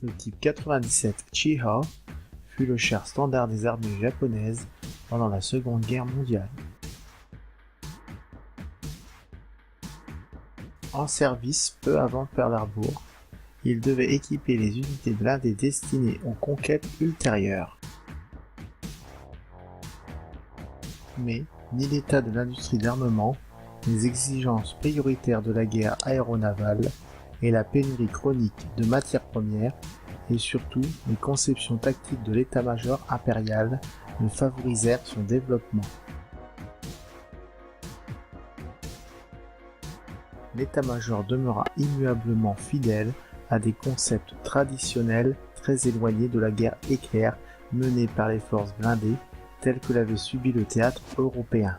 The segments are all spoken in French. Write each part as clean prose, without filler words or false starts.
Le type 97 Chiha fut le char standard des armées japonaises pendant la Seconde Guerre mondiale. En service peu avant Pearl Harbor, il devait équiper les unités blindées destinées aux conquêtes ultérieures. Mais ni l'état de l'industrie d'armement, les exigences prioritaires de la guerre aéronavale et la pénurie chronique de matières premières et surtout les conceptions tactiques de l'état-major impérial ne favorisèrent son développement. L'état-major demeura immuablement fidèle à des concepts traditionnels très éloignés de la guerre éclair menée par les forces blindées telles que l'avait subi le théâtre européen.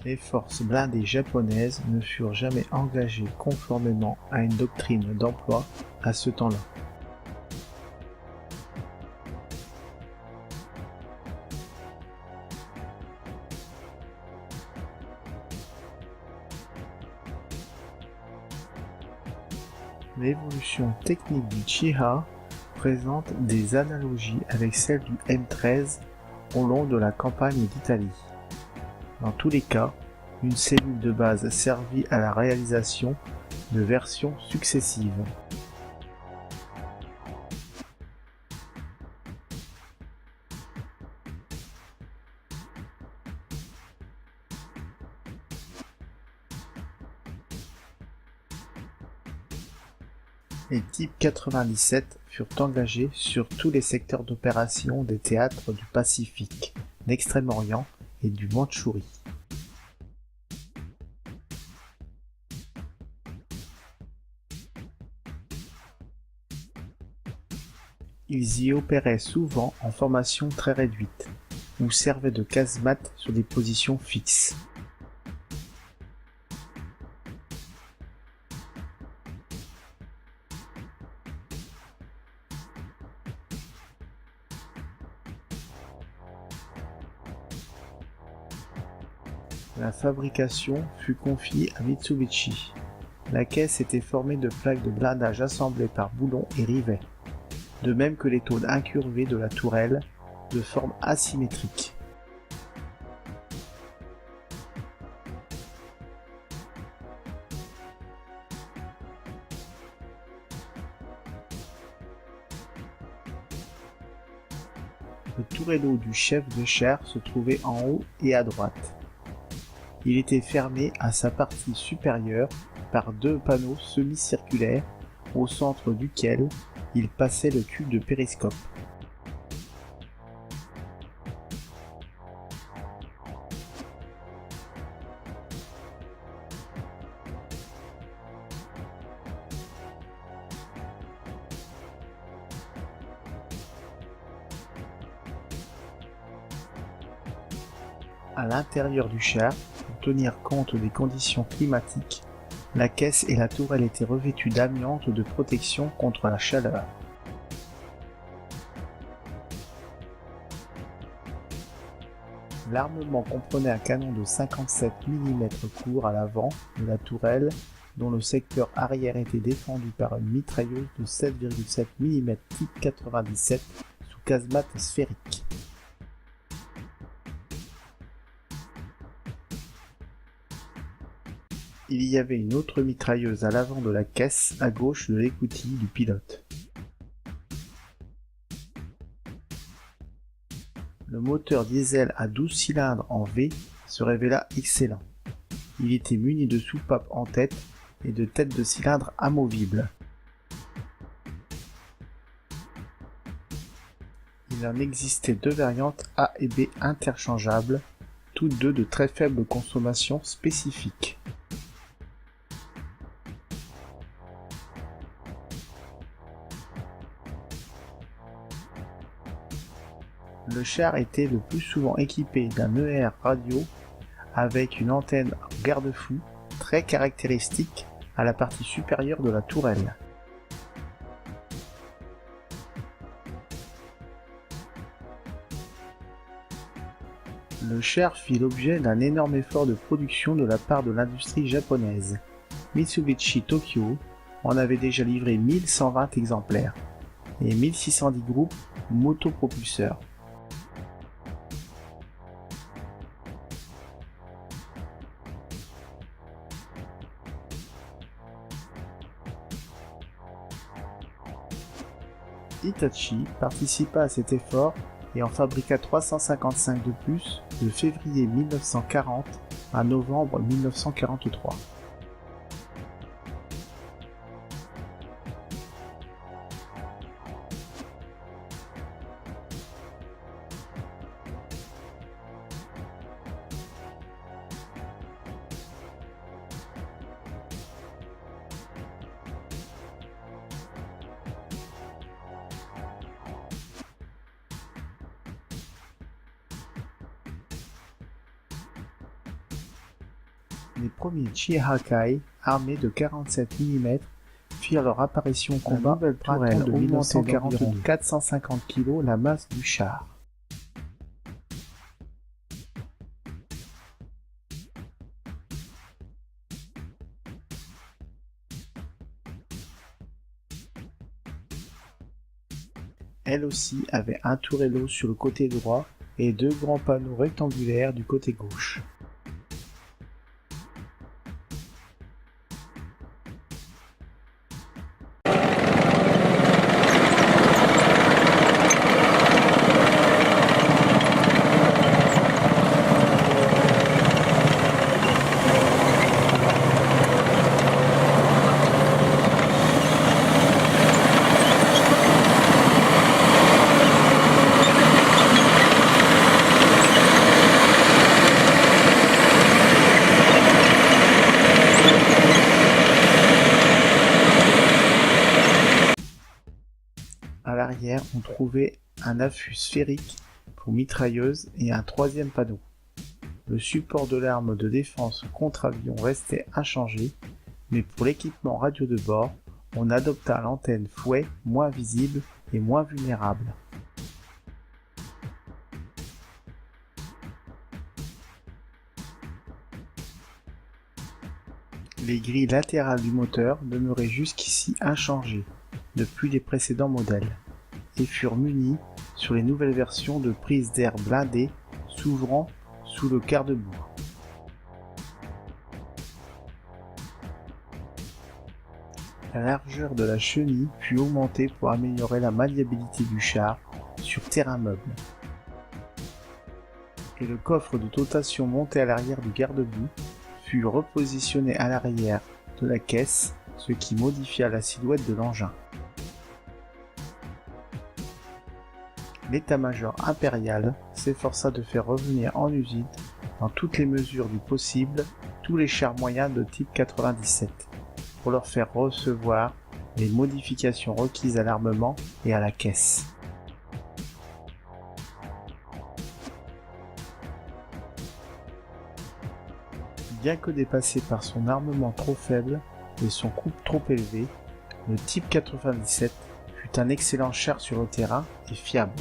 Les forces blindées japonaises ne furent jamais engagées conformément à une doctrine d'emploi à ce temps-là. L'évolution technique du Chiha présente des analogies avec celle du M13 au long de la campagne d'Italie. Dans tous les cas, une cellule de base servit à la réalisation de versions successives. Les types 97 furent engagés sur tous les secteurs d'opération des théâtres du Pacifique, d'Extrême-Orient et du Mandchourie. Ils y opéraient souvent en formation très réduite, ou servaient de casemate sur des positions fixes. La fabrication fut confiée à Mitsubishi. La caisse était formée de plaques de blindage assemblées par boulons et rivets, de même que les tôles incurvées de la tourelle, de forme asymétrique. Le tourelleau du chef de char se trouvait en haut et à droite. Il était fermé à sa partie supérieure par deux panneaux semi-circulaires au centre duquel il passait le tube de périscope. À l'intérieur du char, pour tenir compte des conditions climatiques, la caisse et la tourelle étaient revêtues d'amiante de protection contre la chaleur. L'armement comprenait un canon de 57 mm court à l'avant de la tourelle, dont le secteur arrière était défendu par une mitrailleuse de 7,7 mm type 97 sous casemate sphérique. Il y avait une autre mitrailleuse à l'avant de la caisse, à gauche de l'écoutille du pilote. Le moteur diesel à 12 cylindres en V se révéla excellent. Il était muni de soupapes en tête et de têtes de cylindre amovibles. Il en existait deux variantes A et B interchangeables, toutes deux de très faible consommation spécifique. Le char était le plus souvent équipé d'un ER radio avec une antenne garde-fou très caractéristique à la partie supérieure de la tourelle. Le char fit l'objet d'un énorme effort de production de la part de l'industrie japonaise. Mitsubishi Tokyo en avait déjà livré 1120 exemplaires et 1610 groupes motopropulseurs. Hitachi participa à cet effort et en fabriqua 355 de plus de février 1940 à novembre 1943. Les premiers Chi-Hakai armés de 47 mm firent leur apparition au combat. La nouvelle tourelle augmentait d'environ 450 kg la masse du char. Elle aussi avait un tourello sur le côté droit et deux grands panneaux rectangulaires du côté gauche. À l'arrière, on trouvait un affût sphérique pour mitrailleuse et un troisième panneau. Le support de l'arme de défense contre-avion restait inchangé, mais pour l'équipement radio de bord, on adopta l'antenne fouet moins visible et moins vulnérable. Les grilles latérales du moteur demeuraient jusqu'ici inchangées depuis les précédents modèles et furent munies sur les nouvelles versions de prises d'air blindées s'ouvrant sous le garde-boue. La largeur de la chenille fut augmentée pour améliorer la maniabilité du char sur terrain meuble. Et le coffre de dotation monté à l'arrière du garde-boue fut repositionné à l'arrière de la caisse, ce qui modifia la silhouette de l'engin. L'état-major impérial s'efforça de faire revenir en usine, dans toutes les mesures du possible, tous les chars moyens de type 97, pour leur faire recevoir les modifications requises à l'armement et à la caisse. Bien que dépassé par son armement trop faible et son coût trop élevé, le Type 97 fut un excellent char sur le terrain et fiable.